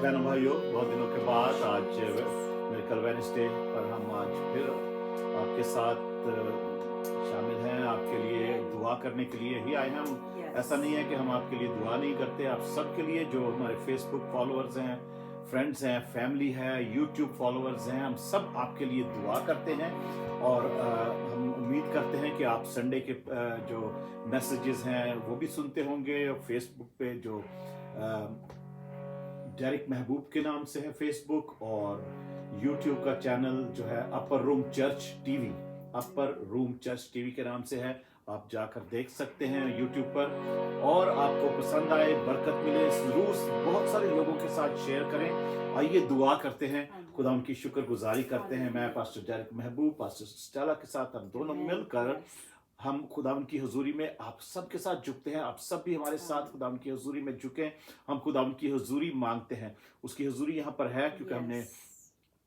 बहनों भाइयों, बहुत दिनों के बाद आज मेडिकल वेडनेसडे पर हम आज फिर आपके साथ शामिल हैं, आपके लिए दुआ करने के लिए ही आए हैं हम। ऐसा नहीं है कि हम आपके लिए दुआ नहीं करते, आप सबके लिए, जो हमारे फेसबुक फॉलोअर्स हैं, फ्रेंड्स हैं, फैमिली है, यूट्यूब फॉलोअर्स हैं, हम सब आपके लिए दुआ करते हैं। और हम उम्मीद करते हैं कि आप संडे के जो मैसेजेस हैं वो भी सुनते होंगे। फेसबुक पे जो डेरिक महबूब के नाम से है फेसबुक, और यूट्यूब का चैनल जो है अपर रूम चर्च टीवी, अपर रूम चर्च टीवी के नाम से है, आप जाकर देख सकते हैं यूट्यूब पर। और आपको पसंद आए, बरकत मिले, जरूर बहुत सारे लोगों के साथ शेयर करें। आइए दुआ करते हैं, खुदा उनकी शुक्रगुजारी करते हैं। मैं पास्टर डेरिक महबूब, पास्टर स्टेला के साथ हम दोनों मिलकर हम खुदावन की हुजूरी में आप सब के साथ झुकते हैं। आप सब भी हमारे साथ खुदावन की हुजूरी में झुकें। हम खुदावन की हुजूरी मांगते हैं। उसकी हुजूरी यहाँ पर है क्योंकि हमने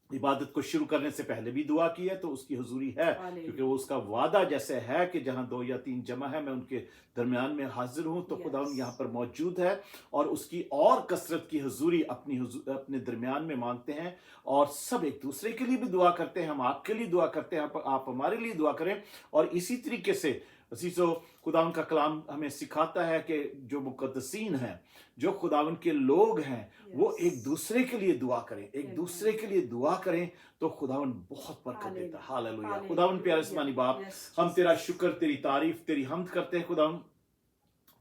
इबादत को शुरू करने से पहले भी दुआ की है, तो उसकी हुजूरी है क्योंकि वो उसका वादा जैसे है कि जहां 2 या 3 जमा है मैं उनके दरमियान में हाजिर हूं। तो खुदावन यहाँ पर मौजूद है और उसकी और कसरत की हुजूरी अपने दरमियान में मांगते हैं। और सब एक दूसरे के लिए भी दुआ करते हैं। हम आपके लिए दुआ करते हैं, आप हमारे लिए दुआ करें। और इसी तरीके से असीसो खुदावन का कलाम हमें सिखाता है कि जो मुकद्दसीन हैं, जो खुदावन के लोग हैं, वो एक दूसरे के लिए दुआ करें, एक दूसरे के लिए दुआ करें तो खुदावन बहुत बरकत देता है। हालेलुया। खुदावन प्यारे आसमानी बाप, हम तेरा शुक्र, तेरी तारीफ, तेरी हम्द करते हैं। खुदावन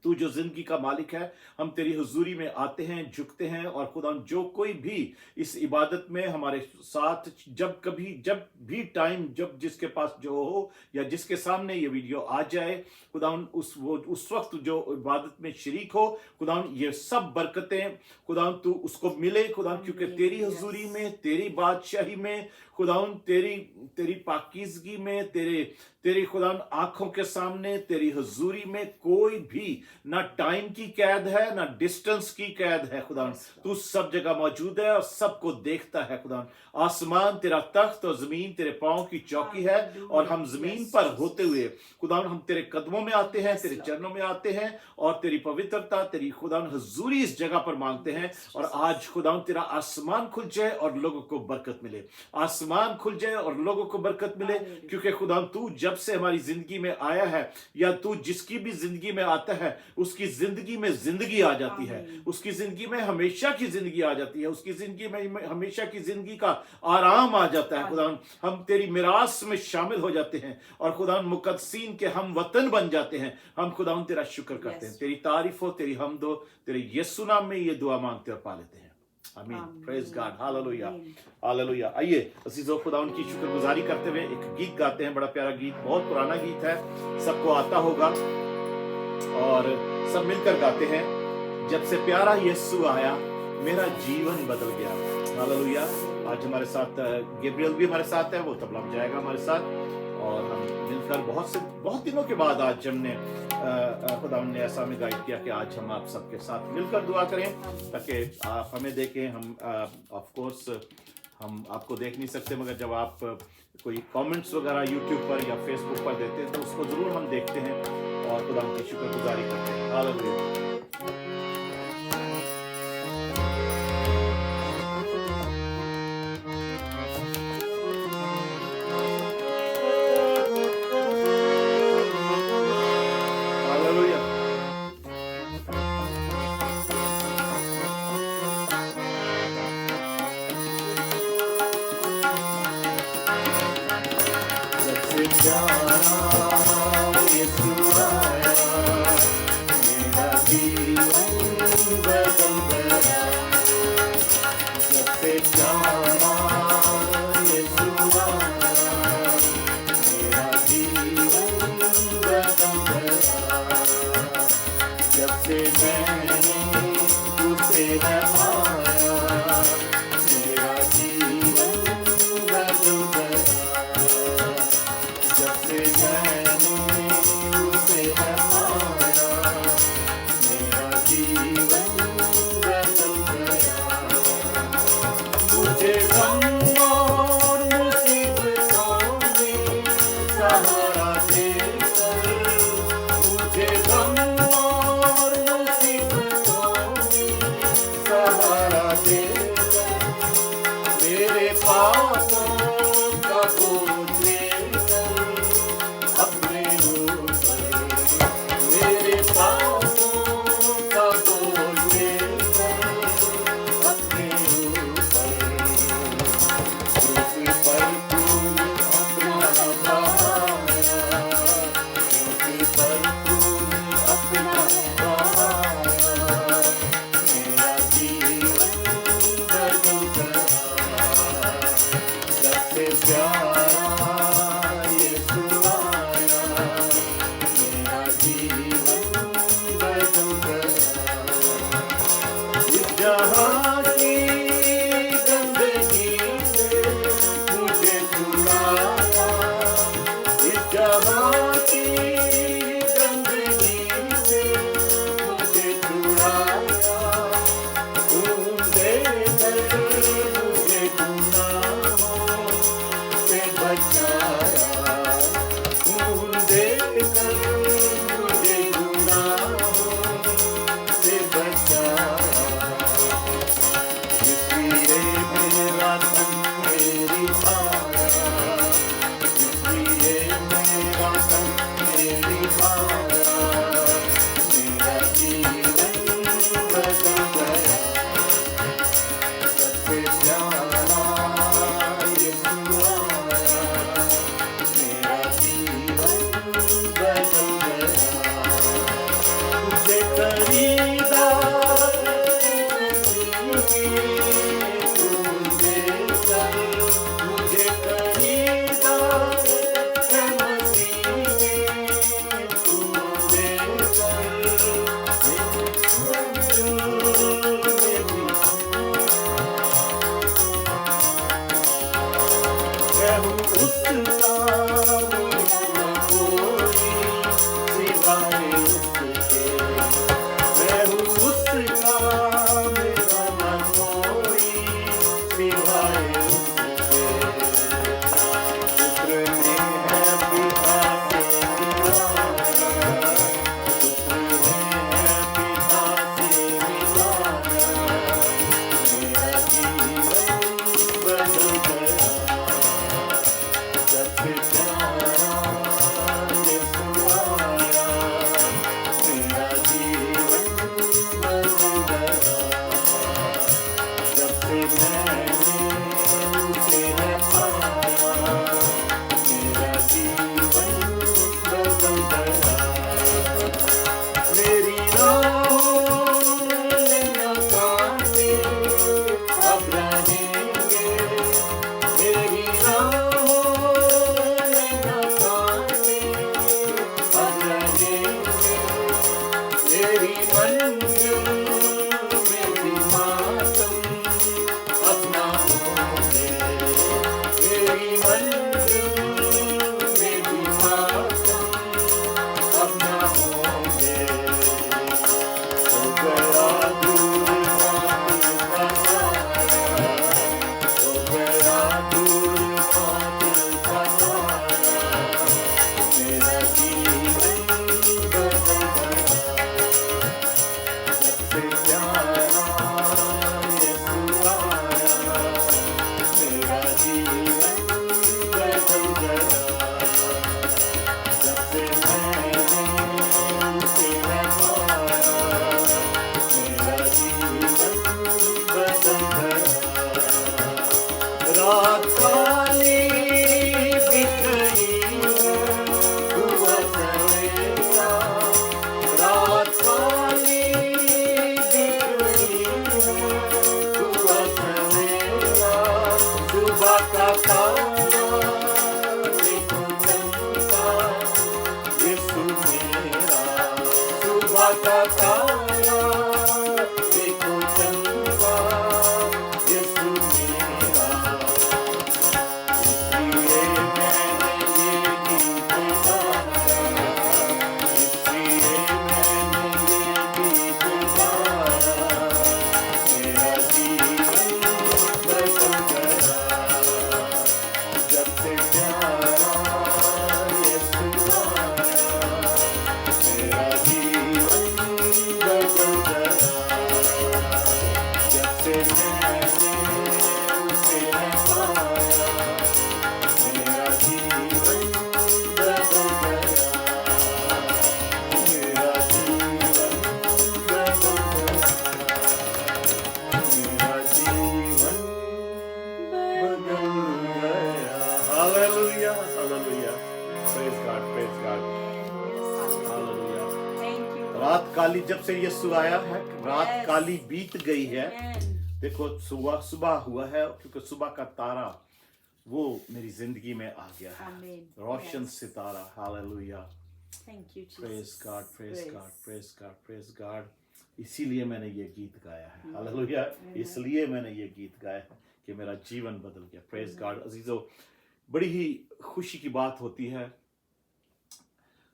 तू जो जिंदगी का मालिक है, हम तेरी हुजूरी में आते हैं, झुकते हैं। और खुदा जो कोई भी इस इबादत में हमारे साथ जब भी टाइम, जब जिसके पास जो हो या जिसके सामने ये वीडियो आ जाए, खुदावन उस वक्त जो इबादत में शरीक हो, खुदावन ये सब बरकतें खुदावन तू उसको मिले खुदावन, क्योंकि तेरी हुजूरी में, तेरी बादशाही में खुदावन, तेरी पाकीज़गी में, तेरी खुदावन आंखों के सामने, तेरी हुजूरी में कोई भी ना टाइम की कैद है, ना डिस्टेंस की कैद है। खुदावन तू सब जगह मौजूद है और सबको देखता है। खुदावन आसमान तेरा तख्त और जमीन तेरे पांव की चौकी है। और हम जमीन पर होते हुए खुदावन हम तेरे कदमों में आते हैं, तेरे चरणों में आते हैं और तेरी पवित्रता, तेरी खुदावन हुजूरी इस जगह पर मांगते हैं। और आज खुदावन तेरा आसमान खुल जाए और लोगों को बरकत मिले, आसमान खुल जाए और लोगों को बरकत मिले। क्योंकि खुदावन तू जब से हमारी जिंदगी में आया है, या तू जिसकी भी जिंदगी में आता है, उसकी जिंदगी में जिंदगी आ जाती है, उसकी जिंदगी में हमेशा की जिंदगी आ जाती है, उसकी जिंदगी में हमेशा की जिंदगी का आराम आ जाता है। खुदावन हम तेरी मिरास में शामिल हो जाते हैं और खुदावन मुकद्दसीन के हम वतन बन जाते हैं। हम खुदावन तेरा शुक्र करते हैं, तेरी तारीफ हो, तेरी हमद हो। तेरे यीशु नाम में ये दुआ मांगते और पा लेते हैं, आमीन। Praise God, hallelujah, hallelujah. आइए अजीजों, खुदावन की शुक्रगुजारी करते हुए एक गीत गाते हैं। बड़ा प्यारा गीत, बहुत पुराना गीत है, सबको आता होगा और सब मिलकर गाते हैं। जब से प्यारा यीशु आया, मेरा जीवन बदल गया। हालेलुया। आज हमारे साथ गैब्रियल भी हमारे साथ है, वो तबला बजाएगा हमारे साथ। और हम मिलकर बहुत दिनों के बाद आज हमने खुदावन ने ऐसा हमें गाइड किया कि आज हम आप सबके साथ मिलकर दुआ करें, ताकि आप हमें देखें। हम ऑफ कोर्स हम आपको देख नहीं सकते, मगर जब आप कोई कमेंट्स वगैरह यूट्यूब पर या फेसबुक पर देते हैं तो उसको जरूर हम देखते हैं और खुदावन की शुक्रगुजारी करते हैं। हालेलुया। सहारा देकर मुझे गम और मुसीबतों में सहारा देकर मेरे पापों का बोझ लेकर अपने ऊपर मेरे पापों का बोझ लेकर अपने ऊपर क्रूस पर तूने अपना बहाया क्रूस पर तूने अपना बहाया मेरा जीवन बदल गया सबसे प्यारा यीशु आया मेरा जीवन बदल गया इस जहां की गंदगी से मुझे छुड़ाया इस जहां की गंदगी से मुझे छुड़ाया खून देकर मुझे गुनाहों से बचाया खून देकर मुझे गुनाहों से बचाया इसलिए मेरा तन मेरी माया इसलिए मेरा तन मेरी माया मेरा जीवन बदल गया सबसे प्यारा यीशु आया मेरा जीवन बदल गया तुझे खरीदा मुझे खरीदा है मसीह ने तू देकर मैं हूँ उसका मुझे कोई सिवाय उसके मैं हूँ उसका मेरा न कोई सिवाय उसके पुत्र ने है पिता से मिलाया पुत्र ने है पिता से मिलाया मेरा जीवन बदल गया सबसे प्यारा यीशु आया मेरा जीवन बदल गया जब से मैंने उसे पाया मेरा जीवन बदल गया मेरी राहों में न कांटे अब रहेंगे मेरी राहों में न कांटे अब रहेंगे मेरी मंजिल में भी मातम अब ना होंगे मेरी मंजिल में भी मातम अब ना होंगे हो गया दूर बातिल फसाया हो गया दूर बातिल फसाया मेरा जीवन बदल गया सबसे प्यारा यीशु आया मेरा जीवन बदल गया जब से मैंने उसे पाया मेरा जीवन बदल गया रात काली बीत गई है हुआ सवेरा रात काली बीत गई है हुआ सवेरा सुबह का तारा देखो चमका यीशु मेरा सुबह का तारा देखो चमका यीशु मेरा इसलिए मैंने ये गीत गाया इसलिए मैंने ये गीत गाया मेरा जीवन बदल गया जब से प्यारा God, praise God, hallelujah. Thank you. रात काली जब से यीशु आया है, रात Yes. काली बीत गई है। Amen. देखो सुबह सुबह हुआ है, क्योंकि सुबह का तारा वो मेरी जिंदगी में आ गया है। Amen. Roshan Yes. Sitara, hallelujah. Thank you, Jesus. Praise God, praise Praise. God, praise God, praise God. इसीलिए मैंने ये गीत गाया है, Amen. हालेलुया। Amen. इसलिए मैंने ये गीत गाया है कि मेरा जीवन बदल गया। Praise Amen. गॉड। अजीजों, बड़ी ही खुशी की बात होती है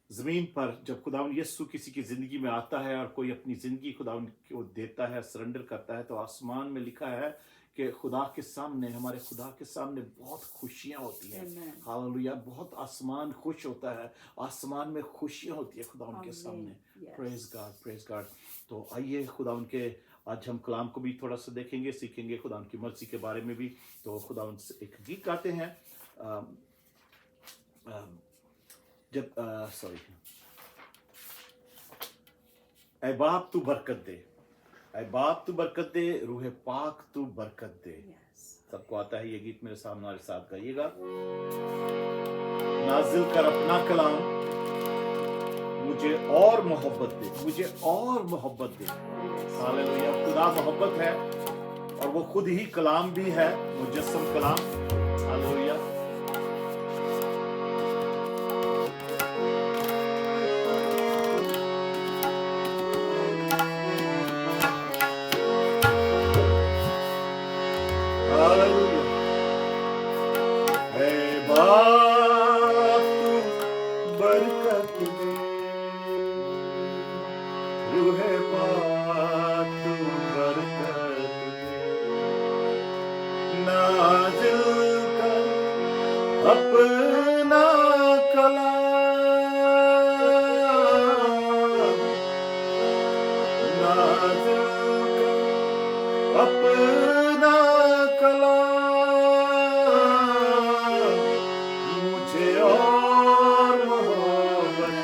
जमीन पर जब खुदावन यीशु किसी की जिंदगी में आता है और कोई अपनी जिंदगी खुदावन को देता है, सरेंडर करता है, तो आसमान में लिखा है कि खुदा के सामने, हमारे खुदा के सामने बहुत खुशियां होती हैं। Amen. हालेलुया। बहुत आसमान खुश होता है, आसमान में खुशियां होती है खुदा उनके Amen. सामने। Yes. Praise God, praise God. तो आइए खुदा उनके, आज हम कलाम को भी थोड़ा सा देखेंगे, सीखेंगे खुदा उनकी मर्जी के बारे में भी। तो खुदा उनसे एक गीत गाते हैं। जब सॉरी, ऐ बाप तू बरकत दे, ऐ बाप तू बरकत दे, रूह पाक तू बरकत दे। Yes. सबको आता है ये गीत, मेरे सामने हमारे साथ गाइएगा। नाजिल कर अपना कलाम, मुझे और मोहब्बत दे, मुझे और मोहब्बत दे। हालेलुया। खुदा मोहब्बत है और वो खुद ही कलाम भी है, मुजस्सम कलाम। हालेलुया। हालेलुया। हे बाप तू बरकत दे, रूह पाक तू बरकत दे। नाजिल कर अपना कलाम, नाजिल कर अपना कलाम, मुझे और मोहब्बत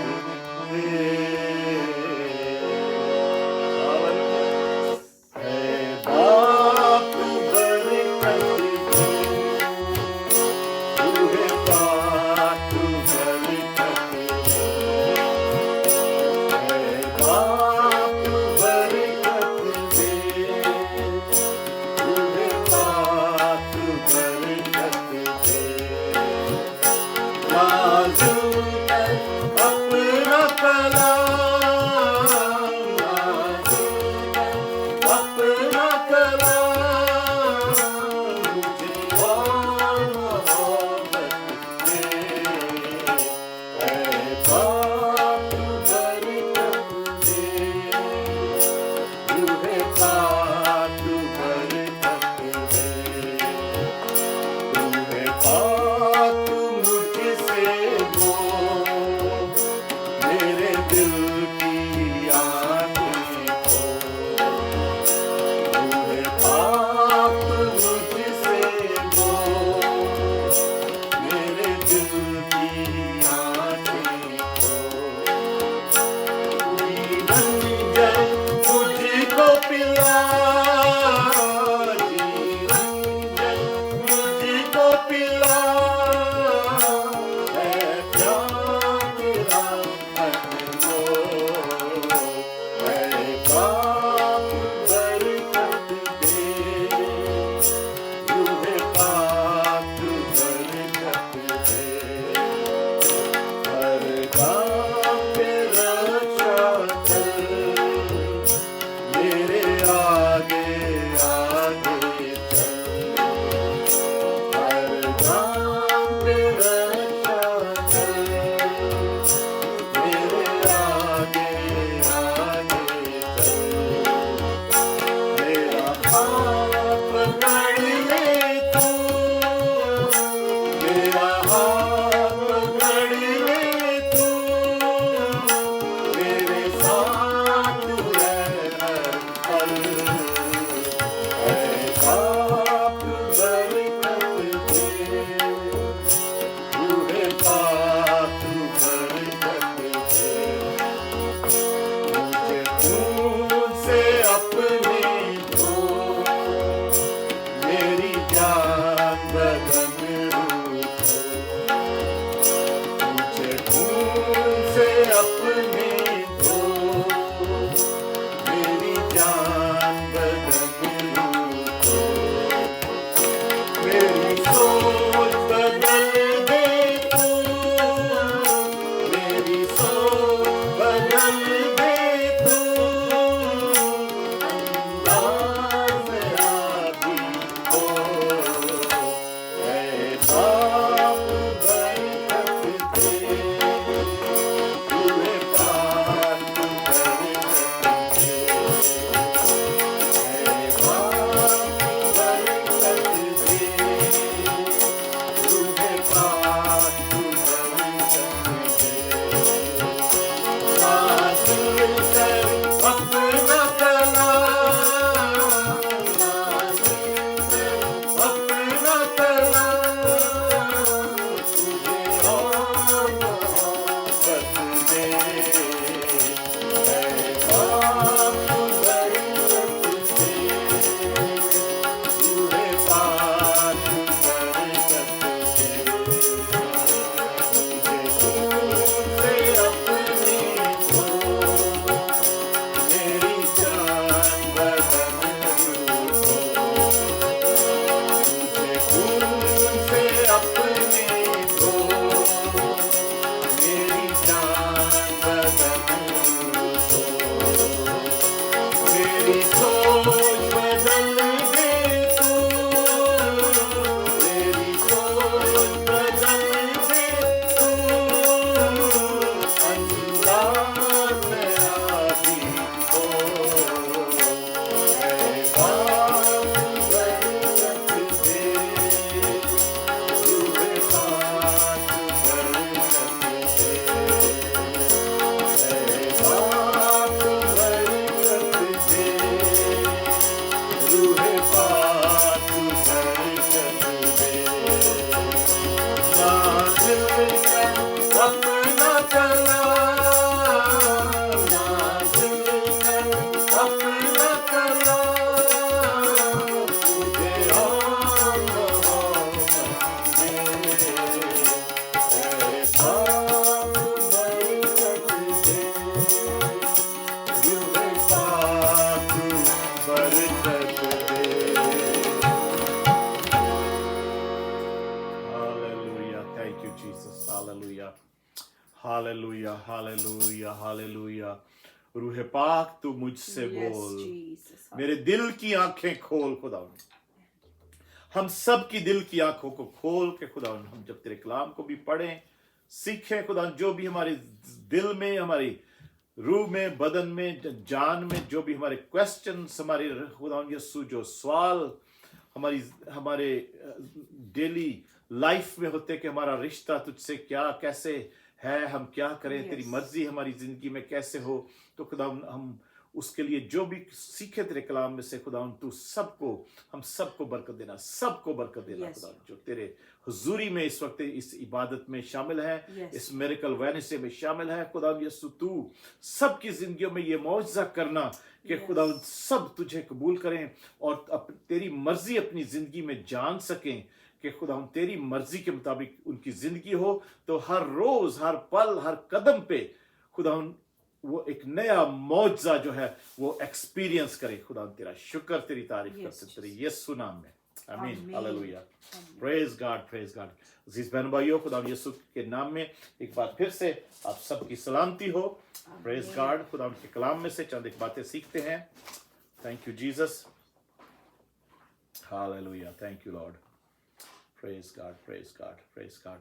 अपना कलाम नाज़िल कर, अपना कलाम तुझे और मोहब्बत दे। ऐ बाप बरकत दे, रूह पाक बरकत दे। Hallelujah. Thank you, Jesus. Hallelujah. Hallelujah. Hallelujah. Hallelujah. रूह पाक तू मुझसे Yes, बोल, Jesus. मेरे दिल की आंखें खोल खुदा। हम सब की दिल की आंखों को खोल के खुदा, हम जब तेरे कलाम को भी पढ़ें, सीखें खुदा, जो भी हमारे दिल में, हमारी रूह में, बदन में, जान में, जो भी हमारे क्वेश्चंस, हमारे खुदा यीशु जो सवाल हमारे डेली लाइफ में होते कि हमारा रिश्ता तुझसे क्या कैसे है, हम क्या करें, Yes. तेरी मर्जी हमारी जिंदगी में कैसे हो, तो खुदा हम उसके लिए जो भी सीखे तेरे कलाम में से खुदा तू सबको, हम सबको बरकत देना, सबको बरकत देना Yes. खुदा, जो तेरे हुजूरी में इस वक्त इस इबादत में शामिल है, Yes. इस मिरेकल वेडनेसडे में शामिल है खुदा यीशु, तू सबकी जिंदगियों में ये मौजज़ा करना कि Yes. खुदा सब तुझे कबूल करें और तेरी मर्जी अपनी जिंदगी में जान सकें कि खुदा तेरी मर्जी के मुताबिक उनकी जिंदगी हो, तो हर रोज, हर पल, हर कदम पे खुदा वो एक नया मौजज़ा जो है वो एक्सपीरियंस करे। खुदा तेरा शुक्र, तेरी तारीफ Yes, करते तेरे यीशु नाम में, आमीन, Amen. Hallelujah, Amen. Praise God, praise God. अजीज बहन भाइयों, खुदा यीशु के नाम में एक बार फिर से आप सबकी सलामती हो। Praise Amen. गॉड। खुदा के कलाम में से चंद एक बातें सीखते हैं। Thank you Jesus, hallelujah, thank you Lord, praise God, praise God, praise God,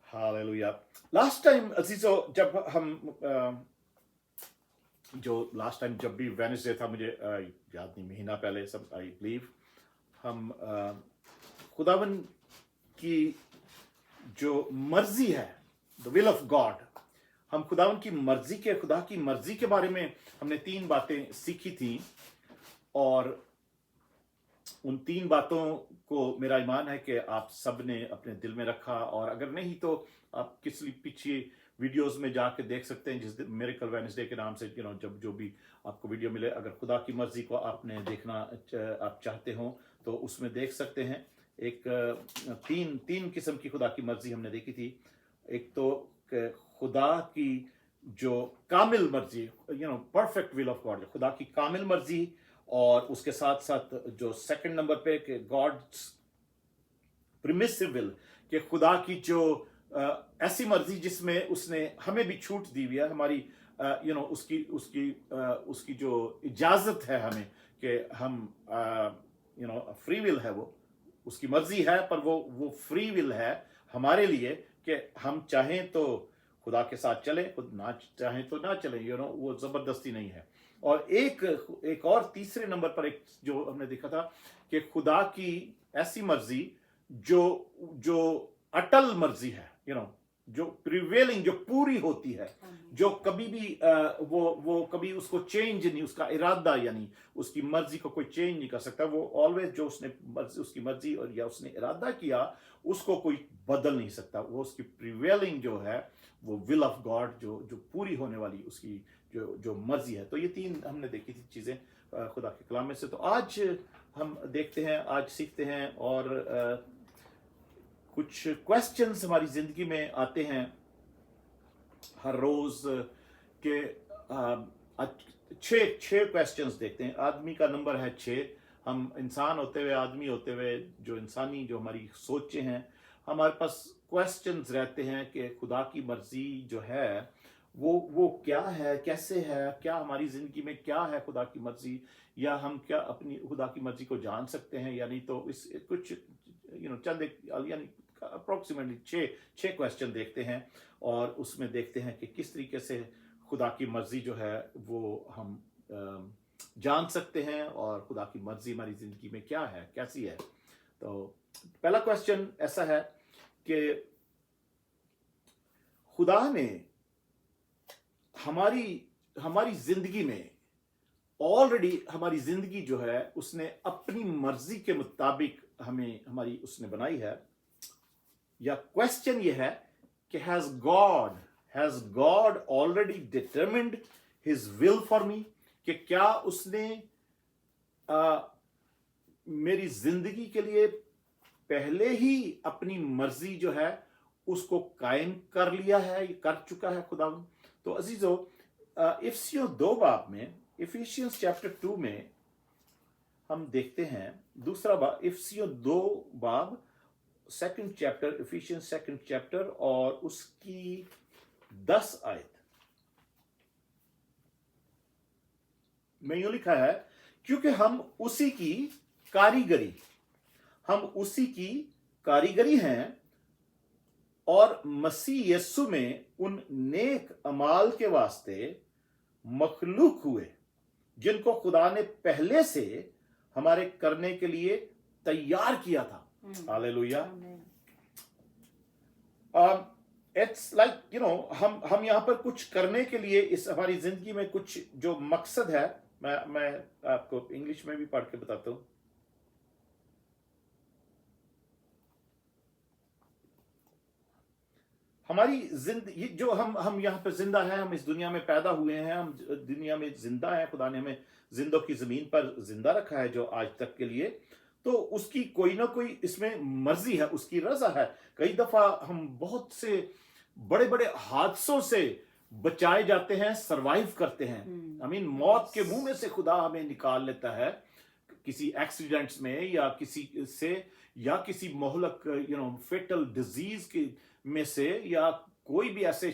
hallelujah. Last time अजीजों, जब हम लास्ट टाइम जब भी वेडनेसडे था, मुझे याद नहीं, महीना पहले सब, आई बिलीव, हम खुदावन की जो मर्जी है, द विल ऑफ गॉड, हम खुदावन की मर्जी के, खुदा की मर्जी के बारे में हमने 3 बातें सीखी थी, और उन 3 बातों को मेरा ईमान है कि आप सब ने अपने दिल में रखा, और अगर नहीं तो आप किसी पीछे वीडियोस में जाके देख सकते हैं, जिस मिरेकल वेडनेसडे के नाम से, जब जो भी आपको वीडियो मिले, अगर खुदा की मर्जी को आपने देखना आप चाहते हो तो उसमें देख सकते हैं। एक तीन किस्म की खुदा की मर्जी हमने देखी थी। एक तो खुदा की जो कामिल मर्जी, परफेक्ट विल ऑफ गॉड, खुदा की कामिल मर्जी, और उसके साथ साथ जो सेकंड नंबर पे कि गॉड्स परमिसिव विल, कि खुदा की जो ऐसी मर्जी जिसमें उसने हमें भी छूट दी हुई है, हमारी उसकी जो इजाजत है हमें कि हम फ्री विल है, वो उसकी मर्जी है, पर वो फ्री विल है हमारे लिए कि हम चाहें तो खुदा के साथ चलें, खुद ना चाहें तो ना चलें, वो जबरदस्ती नहीं है। और एक और तीसरे नंबर पर एक जो हमने देखा था कि खुदा की ऐसी मर्जी जो अटल मर्जी है, जो प्रिवेलिंग, जो पूरी होती है, जो कभी भी वो कभी उसको चेंज नहीं, उसका इरादा यानी उसकी मर्जी को कोई चेंज नहीं कर सकता। वो ऑलवेज जो उसकी मर्जी और या उसने इरादा किया, उसको कोई बदल नहीं सकता। वो उसकी प्रिवेलिंग जो है, वो विल ऑफ गॉड, जो पूरी होने वाली उसकी जो मर्जी है। तो ये 3 हमने देखी थी चीजें खुदा के कलाम में से। तो आज हम देखते हैं, आज सीखते हैं, और कुछ क्वेश्चंस हमारी जिंदगी में आते हैं हर रोज के। 6 क्वेश्चंस देखते हैं। आदमी का नंबर है 6। हम इंसान होते हुए, आदमी होते हुए, जो इंसानी जो हमारी सोचें हैं, हमारे पास क्वेश्चंस रहते हैं कि खुदा की मर्जी जो है वो क्या है, कैसे है, क्या हमारी जिंदगी में क्या है खुदा की मर्जी, या हम क्या अपनी खुदा की मर्जी को जान सकते हैं या नहीं। तो इस कुछ चंद यानी अप्रोक्सीमेटली 6 क्वेश्चन देखते हैं, और उसमें देखते हैं कि किस तरीके से खुदा की मर्जी जो है वो हम जान सकते हैं, और खुदा की मर्जी हमारी जिंदगी में क्या है, कैसी है। तो पहला क्वेश्चन ऐसा है कि खुदा ने हमारी जिंदगी में ऑलरेडी, हमारी जिंदगी जो है उसने अपनी मर्जी के मुताबिक उसने बनाई है, या क्वेश्चन ये है कि has God already determined his will for me, कि क्या उसने मेरी जिंदगी के लिए पहले ही अपनी मर्जी जो है उसको कायम कर लिया है, कर चुका है खुदा। तो अजीजों, इफिसियों 2 बाब में, इफिशियंस चैप्टर 2 में हम देखते हैं, दूसरा बाब, इफिसियों 2 बाब, second chapter, efficiency second chapter और उसकी 10 आयत में यूं लिखा है, क्योंकि हम उसी की कारीगरी हैं और मसीह यीशु में उन नेक अमाल के वास्ते मखलूक हुए, जिनको खुदा ने पहले से हमारे करने के लिए तैयार किया था। हालेलुया। इट्स लाइक हम यहां पर कुछ करने के लिए, इस हमारी जिंदगी में कुछ जो मकसद है, मैं आपको इंग्लिश में भी पढ़ के बताता हूं। हमारी जिंदगी जो हम यहाँ पे जिंदा हैं, हम इस दुनिया में पैदा हुए हैं, हम दुनिया में जिंदा हैं, खुदा ने हमें जिंदों की जमीन पर जिंदा रखा है जो आज तक के लिए, तो उसकी कोई ना कोई इसमें मर्जी है, उसकी रजा है। कई दफा हम बहुत से बड़े बड़े हादसों से बचाए जाते हैं, सरवाइव करते हैं। आई मीन मौत के मुंह में से खुदा हमें निकाल लेता है, किसी एक्सीडेंट्स में या किसी से, या किसी मोहलक फेटल डिजीज के में से, या कोई भी ऐसे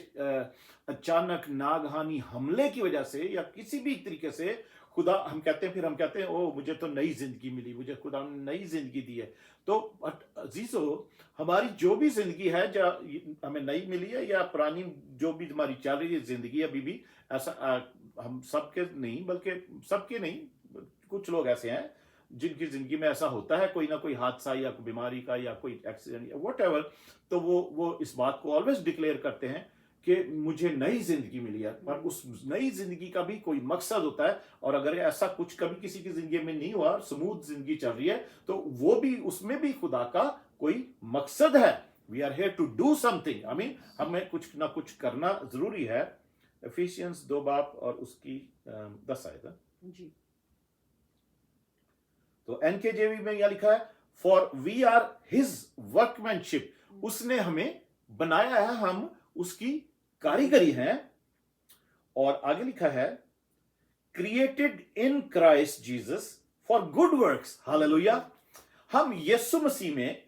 अचानक नागहानी हमले की वजह से, या किसी भी तरीके से खुदा, हम कहते हैं ओ मुझे तो नई जिंदगी मिली, मुझे खुदा ने नई जिंदगी दी है। तो अजीजो, हमारी जो भी जिंदगी है, जो हमें नई मिली है या पुरानी जो भी हमारी चल रही है जिंदगी अभी भी, ऐसा हम सबके नहीं, बल्कि सबके नहीं, कुछ लोग ऐसे हैं जिनकी जिंदगी में ऐसा होता है, कोई ना कोई हादसा या कोई बीमारी का या कोई एक्सीडेंट या व्हाटएवर, तो वो इस बात को ऑलवेज डिक्लेयर करते हैं कि मुझे नई जिंदगी मिली है। पर उस नई जिंदगी का भी कोई मकसद होता है, और अगर ऐसा कुछ कभी किसी की जिंदगी में नहीं हुआ, स्मूथ जिंदगी चल रही है, तो वो भी, उसमें भी खुदा का कोई मकसद है। We are here to do something. I mean हमें कुछ ना कुछ करना जरूरी है। एफिशियंस 2 बाब और उसकी 10 आयत जी। तो एनकेजेवी में यह लिखा है, for we are his workmanship, उसने हमें बनाया है, हम उसकी कारीगरी हैं। और आगे लिखा है, created in Christ Jesus for good works. Hallelujah. हम यीशु मसीह में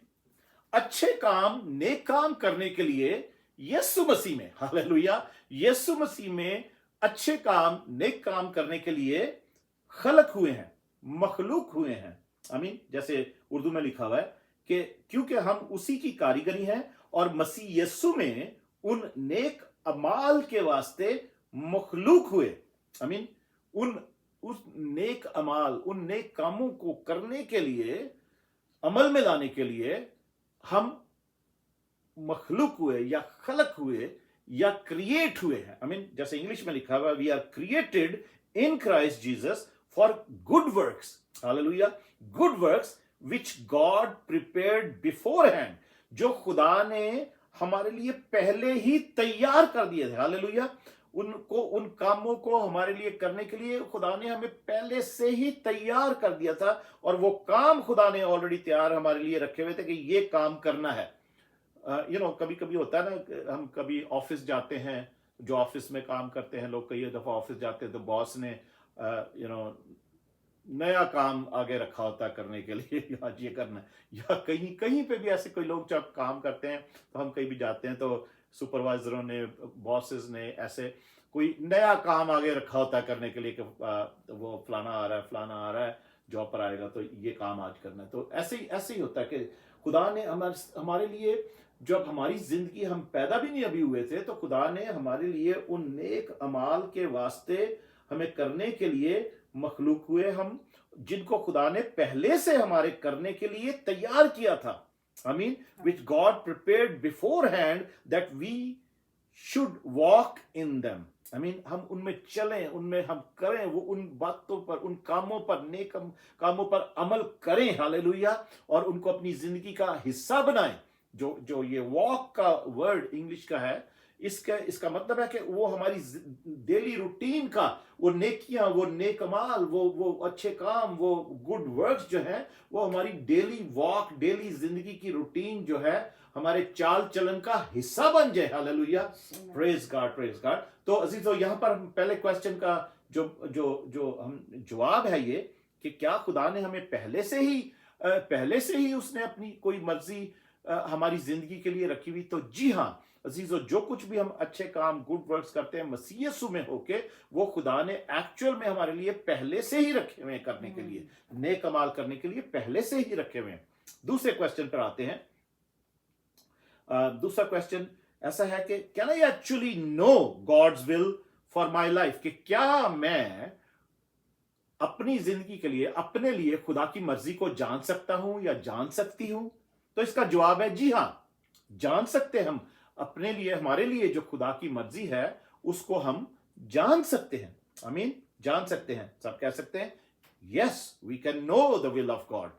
अच्छे काम, नेक काम करने के लिए यीशु मसीह में, हालेलुया, यीशु मसीह में अच्छे काम, नेक काम करने के लिए खलक हुए हैं, मखलूक हुए हैं। आमीन। जैसे उर्दू में लिखा हुआ है कि क्योंकि हम उसी की कारीगरी हैं और मसीह यीशु में उन नेक अमाल के वास्ते मखलूक हुए। आमीन। उस नेक अमाल, उन नेक कामों को करने के लिए, अमल में लाने के लिए हम मखलूक हुए या खलक हुए या क्रिएट हुए हैं। आमीन। जैसे इंग्लिश में लिखा हुआ, we are created in Christ Jesus for good works. Hallelujah. Good works which God prepared beforehand, जो खुदा ने हमारे लिए पहले ही तैयार कर दिए थे। हालेलुया। उनको, उन कामों को हमारे लिए करने के लिए खुदा ने हमें पहले से ही तैयार कर दिया था, और वो काम खुदा ने ऑलरेडी तैयार हमारे लिए रखे हुए थे कि ये काम करना है। कभी कभी होता है ना, हम कभी ऑफिस जाते हैं, जो ऑफिस में काम करते हैं लोग, कई दफा ऑफिस जाते हैं तो बॉस ने नया काम आगे रखा होता है करने के लिए, आज ये करना है, या कहीं कहीं पे भी ऐसे कोई लोग जब काम करते हैं, तो हम कहीं भी जाते हैं तो सुपरवाइजरों ने, बॉसेस ने ऐसे कोई नया काम आगे रखा होता है करने के लिए कि वो फलाना आ रहा है जॉब पर आएगा तो ये काम आज करना है। तो ऐसे ही होता है कि खुदा ने हमारे लिए, जब हमारी जिंदगी, हम पैदा भी नहीं अभी हुए थे, तो खुदा ने हमारे लिए उन नेक अमाल के वास्ते हमें करने के लिए मखलूक हुए, हम जिनको खुदा ने पहले से हमारे करने के लिए तैयार किया था। आमीन। Which God prepared beforehand that we should walk in them. आमीन। हम उनमें चलें, उनमें हम करें, वो उन बातों पर, उन कामों पर, नेक कामों पर अमल करें। हालेलुया। और उनको अपनी जिंदगी का हिस्सा बनाएं, जो जो ये वॉक का वर्ड इंग्लिश का है, इसका मतलब है कि वो हमारी डेली रूटीन का वो नेकियां, वो नेकमाल, वो अच्छे काम, वो गुड वर्क्स जो है, वो हमारी डेली वॉक, डेली जिंदगी की रूटीन जो है, हमारे चाल चलन का हिस्सा बन जाए। Hallelujah, praise God, praise God. तो अजीजों, यहाँ पर हम पहले क्वेश्चन का जो जो जो हम जवाब है ये कि क्या खुदा ने हमें पहले से ही उसने अपनी कोई मर्जी हमारी जिंदगी के लिए रखी हुई? तो जी हाँ अजीजों, जो कुछ भी हम अच्छे काम, गुड वर्क्स करते हैं मसीह यीशु में होके, वो खुदा ने एक्चुअल में हमारे लिए पहले से ही रखे हुए हैं करने के लिए, नेक अमाल करने के लिए पहले से ही रखे हुए हैं। दूसरे क्वेश्चन पर आते हैं। दूसरा क्वेश्चन ऐसा है कि can I actually know God's will for my life, कि क्या मैं अपनी जिंदगी के लिए, अपने लिए खुदा की मर्जी को जान सकता हूं या जान सकती हूं? तो इसका जवाब है जी हां, जान सकते हैं। हम अपने लिए, हमारे लिए जो खुदा की मर्जी है उसको हम जान सकते हैं। आमीन, जान सकते हैं। सब कह सकते हैं yes, we can know the will of God.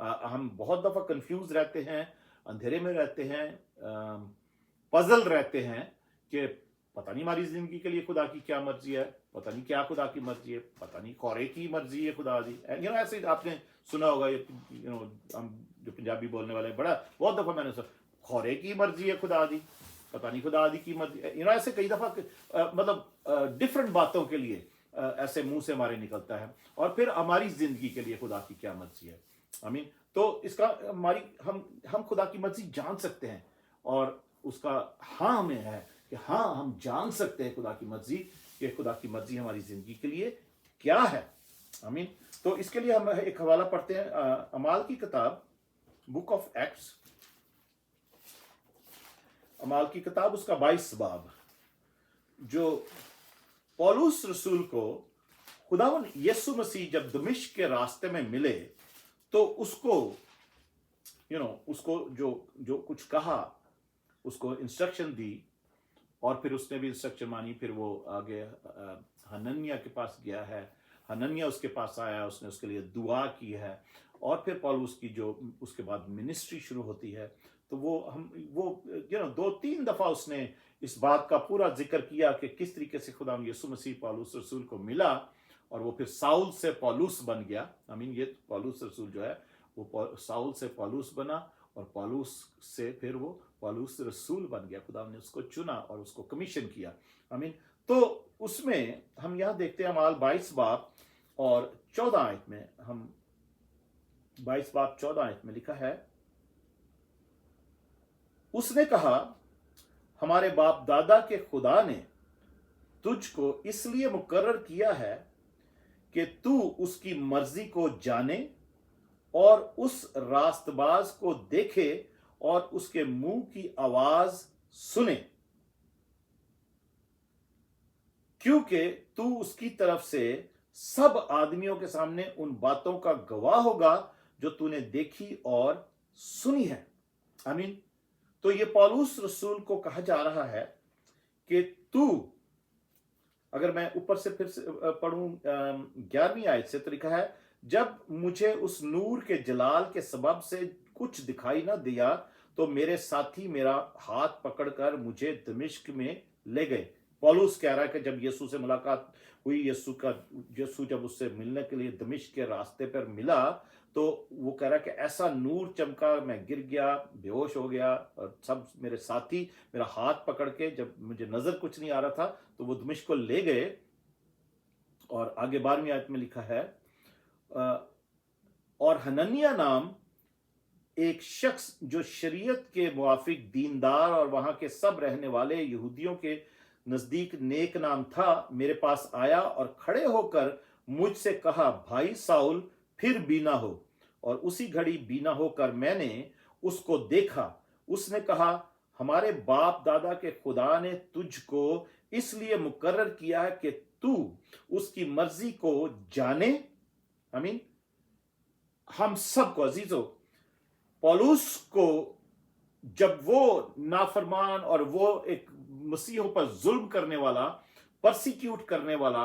हम बहुत दफा कंफ्यूज रहते हैं, अंधेरे में रहते हैं, पजल रहते हैं कि पता नहीं हमारी जिंदगी के लिए खुदा की क्या मर्जी है, पता नहीं क्या खुदा की मर्जी है, पता नहीं खौरे की मर्जी है खुदा दी। ऐसे आपने सुना होगा, हम जो पंजाबी बोलने वाले बड़ा बहुत दफा मैंने सुना, खौरे की मर्जी है खुदा दी, पता नहीं खुदा दी की मर्जी। ऐसे कई दफा मतलब डिफरेंट बातों के लिए ऐसे मुंह से हमारे निकलता है। और फिर हमारी जिंदगी के लिए खुदा की क्या मर्जी है। आमीन। तो इसका हमारी हम खुदा की मर्जी जान सकते हैं, और उसका हाँ में है कि हाँ, हम जान सकते हैं खुदा की मर्जी, कि खुदा की मर्जी हमारी जिंदगी के लिए क्या है। आमीन। तो इसके लिए हम एक हवाला पढ़ते हैं, अमाल की किताब, बुक ऑफ एक्ट्स, अमाल की किताब, उसका 22 बाब। जो पौलुस रसूल को खुदावन यीशु मसीह जब दमिश्क के रास्ते में मिले, तो उसको उसको जो कुछ कहा, उसको इंस्ट्रक्शन दी, और फिर उसने भी इंस्ट्रक्शन मानी। फिर वो आगे हनन्याह के पास गया है, हनन्याह उसके पास आया, उसने उसके लिए दुआ की है, और फिर पौलुस की जो उसके बाद मिनिस्ट्री शुरू होती है। तो वो 2-3 दफा उसने इस बात का पूरा जिक्र किया कि किस तरीके से खुदा यीशु मसीह पौलुस रसूल को मिला, और वो फिर साउल से पौलुस बन गया। आमीन। ये पौलुस रसूल जो है वो साउल से पौलुस बना, और पौलुस से फिर वो पौलुस रसूल बन गया। खुदा ने उसको चुना और उसको कमीशन किया। आमीन। तो उसमें हम यहां देखते हैं, अमाल 22 बाब और 14 आयत में, हम 22 बाब 14 आयत में लिखा है, उसने कहा, हमारे बाप दादा के खुदा ने तुझको इसलिए मुकर्रर किया है कि तू उसकी मर्जी को जाने और उस रास्तबाज को देखे और उसके मुंह की आवाज सुने, क्योंकि तू उसकी तरफ से सब आदमियों के सामने उन बातों का गवाह होगा जो तूने देखी और सुनी है। आमीन। तो ये पौलुस रसूल को कहा जा रहा है कि तू, अगर मैं ऊपर से फिर से पढ़ूं 11वीं आयत से, तो लिखा है, जब मुझे उस नूर के जलाल के सबब से कुछ दिखाई ना दिया, तो मेरे साथी मेरा हाथ पकड़कर मुझे दमिश्क में ले गए। पौलुस कह रहा है कि जब यीशु से मुलाकात हुई, यीशु जब उससे मिलने के लिए दमिश्क के रास्ते पर मिला, तो वो कह रहा है कि ऐसा नूर चमका, मैं गिर गया, बेहोश हो गया, और सब मेरे साथी मेरा हाथ पकड़ के, जब मुझे नजर कुछ नहीं आ रहा था, तो वो दमिश्क को ले गए। और आगे 12वीं आयत में लिखा है, और हनन्याह नाम एक शख्स जो शरीयत के मुआफिक दीनदार और वहां के सब रहने वाले यहूदियों के नजदीक नेक नाम था, मेरे पास आया और खड़े होकर मुझसे कहा, भाई साउल, फिर बीना हो। और उसी घड़ी बीना होकर मैंने उसको देखा। उसने कहा, हमारे बाप दादा के खुदा ने तुझको इसलिए मुकर्रर किया है कि तू उसकी मर्जी को जाने। आमीन। हम सबको अजीजों, पौलुस को जब वो नाफरमान और वो एक मसीहों पर जुल्म करने वाला, परसिक्यूट करने वाला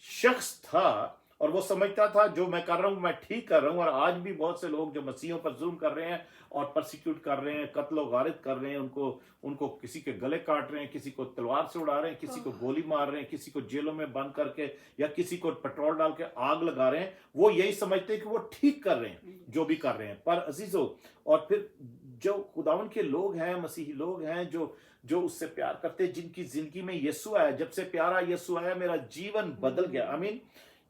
शख्स था, और वो समझता था जो मैं कर रहा हूँ मैं ठीक कर रहा हूँ। और आज भी बहुत से लोग जो मसीहों पर जुल्म कर रहे हैं और परसिक्यूट कर रहे हैं, कत्ल गारित कर रहे हैं, उनको उनको किसी के गले काट रहे हैं, किसी को तलवार से उड़ा रहे हैं, किसी को गोली मार रहे हैं, किसी को जेलों में बंद करके या किसी को पेट्रोल डाल के आग लगा रहे हैं। वो यही समझते हैं कि वो ठीक कर रहे हैं जो भी कर रहे हैं। पर अजीजों, और फिर जो खुदावन के लोग हैं, मसीही लोग हैं, जो उससे प्यार करते हैं, जिनकी जिंदगी में यीशु आया, जब से प्यारा यीशु आया मेरा जीवन बदल गया। आमीन।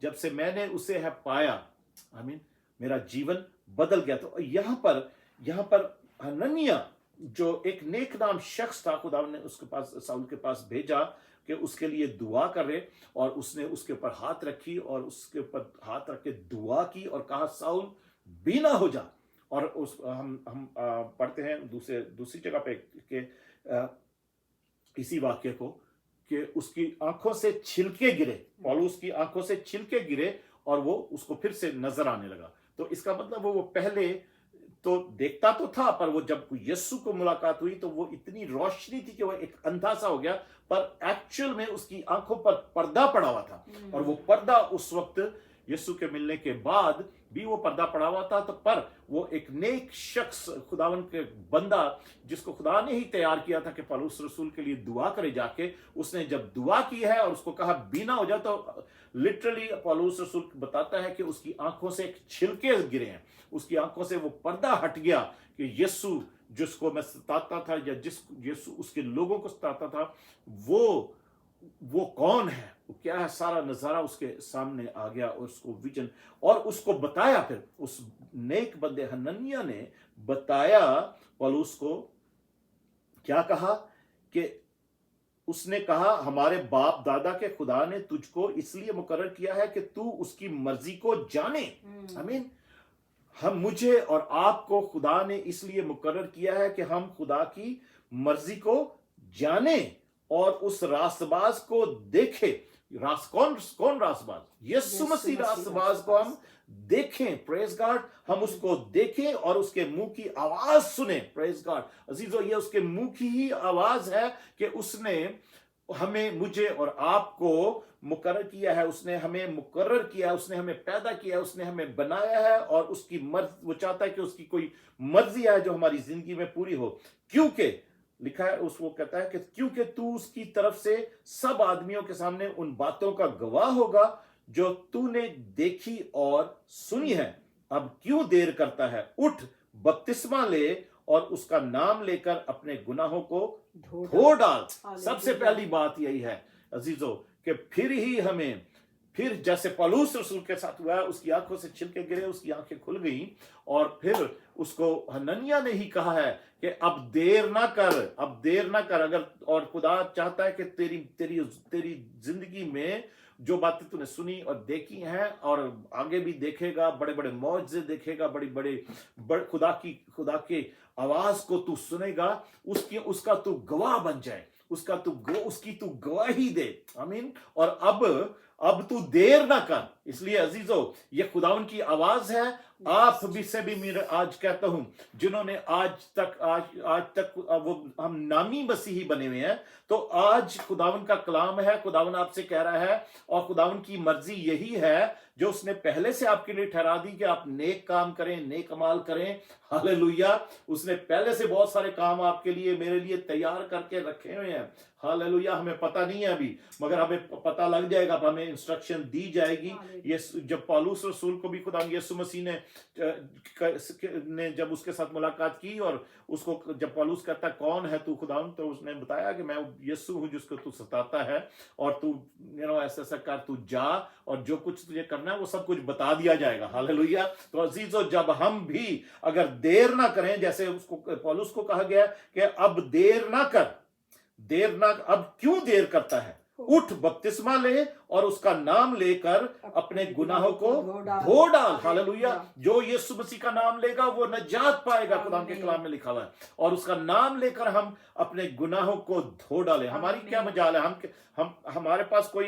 जब से मैंने उसे है पाया, आमीन, मेरा जीवन बदल गया। तो यहाँ पर हनन्याह जो एक नेक नाम शख्स था, खुदा ने उसके पास, साउल के पास भेजा कि उसके लिए दुआ करे। और उसने उसके ऊपर हाथ रखी और उसके ऊपर हाथ रख के दुआ की और कहा, साउल बीना हो जा। और उस हम पढ़ते हैं दूसरी जगह पे कि इसी वाक्य को कि उसकी आंखों से छिलके गिरे, पौलुस की आंखों से छिलके गिरे और वो उसको फिर से नजर आने लगा। तो इसका मतलब वो पहले तो देखता तो था, पर वो जब यीशु को मुलाकात हुई तो वो इतनी रोशनी थी कि वो एक अंधा सा हो गया। पर एक्चुअल में उसकी आंखों पर पर्दा पड़ा हुआ था। और वो पर्दा उस वक्त यीशु के मिलने के बाद भी वो पर्दा पड़ा हुआ था। तो पर वो एक नेक शख्स, खुदावन के बंदा, जिसको खुदा ने ही तैयार किया था कि पौलुस रसूल के लिए दुआ करे जाके, उसने जब दुआ की है और उसको कहा बीना हो जा, तो लिटरली पौलुस रसूल बताता है कि उसकी आंखों से एक छिलके गिरे हैं, उसकी आंखों से वो पर्दा हट गया कि यीशु जिसको मैं सताता था या जिस यीशु उसके लोगों को सताता था, वो कौन है, वो क्या है, सारा नजारा उसके सामने आ गया। और उसको विजन और उसको बताया, फिर उस नेक बंदे हनन्याह ने बताया पौलुस को, क्या कहा कि उसने कहा, हमारे बाप दादा के खुदा ने तुझको इसलिए मुकर्रर किया है कि तू उसकी मर्जी को जाने। आमीन। हम, मुझे और आपको खुदा ने इसलिए मुकर्रर किया है कि हम खुदा की मर्जी को जाने और उस रास्तबाज को देखे। कौन रास्तबाज? यीशु मसीह रास्तबाज को हम देखें। Praise God. हम उसको देखें और उसके मुंह की आवाज सुने। Praise God. अजीजों, ये उसके मुंह की ही आवाज है कि उसने हमें, मुझे और आपको मुकर्रर किया है, उसने हमें मुकर्रर किया है, उसने हमें पैदा किया है, उसने हमें बनाया है। और उसकी मर्जी, वो चाहता है कि उसकी कोई मर्जी है जो हमारी जिंदगी में पूरी हो। क्योंकि लिखा है, उसको कहता है कि क्योंकि तू उसकी तरफ से सब आदमियों के सामने उन बातों का गवाह होगा जो तूने देखी और सुनी है। अब क्यों देर करता है? उठ, बपतिस्मा ले और उसका नाम लेकर अपने गुनाहों को धो डाल। सबसे पहली बात यही है अजीजों कि फिर जैसे पौलुस रसूल के साथ हुआ, उसकी आंखों से छिलके गिरे, उसकी आंखें खुल गई। और फिर उसको हनन्याह ने ही कहा है कि अब देर ना कर। अगर, और खुदा चाहता है कि तेरी जिंदगी में जो बातें तूने सुनी और देखी हैं और आगे भी देखेगा, बड़े बड़े मौजे देखेगा, बड़े खुदा की आवाज को तू सुनेगा, उसका तू गवाह बन जाए, उसकी तू गवाही दे। आमीन। और अब तू देर ना कर। इसलिए अजीजों, ये खुदावन की आवाज है। आप भी से भी मेरे आज कहता हूं, जिन्होंने आज तक वो हम नामी मसीही बने हुए हैं, तो आज खुदावन का कलाम है, खुदावन आपसे कह रहा है और खुदावन की मर्जी यही है जो उसने पहले से आपके लिए ठहरा दी कि आप नेक काम करें, नेक अमाल करें। हालेलुया। उसने पहले से बहुत सारे काम आपके लिए, मेरे लिए तैयार करके रखे हुए हैं। हालेलुया। हमें पता नहीं है अभी, मगर हमें पता लग जाएगा, हमें इंस्ट्रक्शन दी जाएगी। ये जब पौलुस रसूल को भी खुदा यीशु मसीह ने जब उसके साथ मुलाकात की और उसको जब पौलुस कहता कौन है तू खुदा, तो उसने बताया कि मैं यीशु हूं जिसको तू सताता है, और तू ऐसा कर, तू जा और जो कुछ तुझे करना है वो सब कुछ बता दिया जाएगा। हालेलुया। तो अजीजों, जब हम भी अगर देर ना करें, जैसे उसको पौलुस को कहा गया कि अब देर ना कर, अब क्यों देर करता है? उठ, बपतिस्मा ले और उसका नाम लेकर अपने गुनाहों को धो डाल। हालेलुया। जो यीशु मसीह का नाम लेगा वो नजात पाएगा, खुदा के कलाम में लिखा हुआ है। और उसका नाम लेकर हम अपने गुनाहों को धो डालें। हमारी क्या मजाल है, हम हमारे पास कोई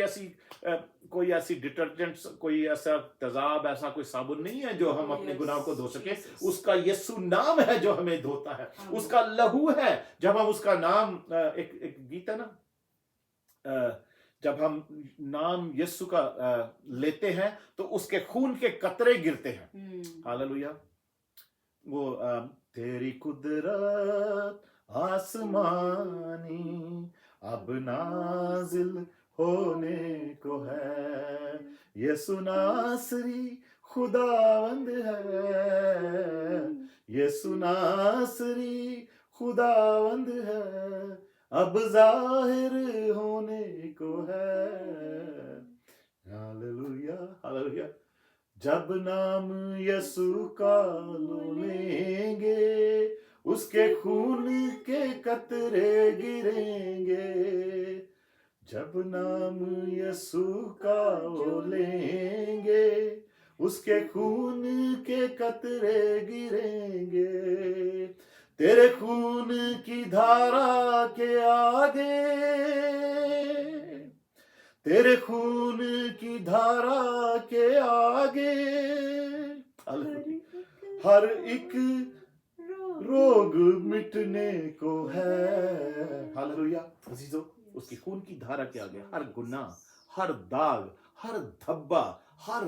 ऐसी डिटर्जेंट, कोई ऐसा तेजाब, ऐसा कोई साबुन नहीं है जो हम अपने गुनाहों को धो सके। उसका यीशु नाम है जो हमें धोता है, उसका लहू है। जब हम उसका नाम, एक गीत है ना, जब हम नाम यीशु का लेते हैं तो उसके खून के कतरे गिरते हैं। हालेलुया। वो तेरी कुदरत आसमानी अब नाजिल होने को है, यीशु नासरी खुदावंद है, यीशु नासरी खुदावंद है, अब जाहिर होने को है। Hallelujah hallelujah. जब नाम यीशु का लो लेंगे, उसके खून के कतरे गिरेंगे। जब नाम यीशु का लो लेंगे, उसके खून के कतरे गिरेंगे। तेरे खून की धारा के आगे, तेरे खून की धारा के आगे हर एक रोग मिटने को है। हालेलुया। अजीजों, उसकी खून की धारा के आगे हर गुनाह, हर दाग, हर धब्बा, हर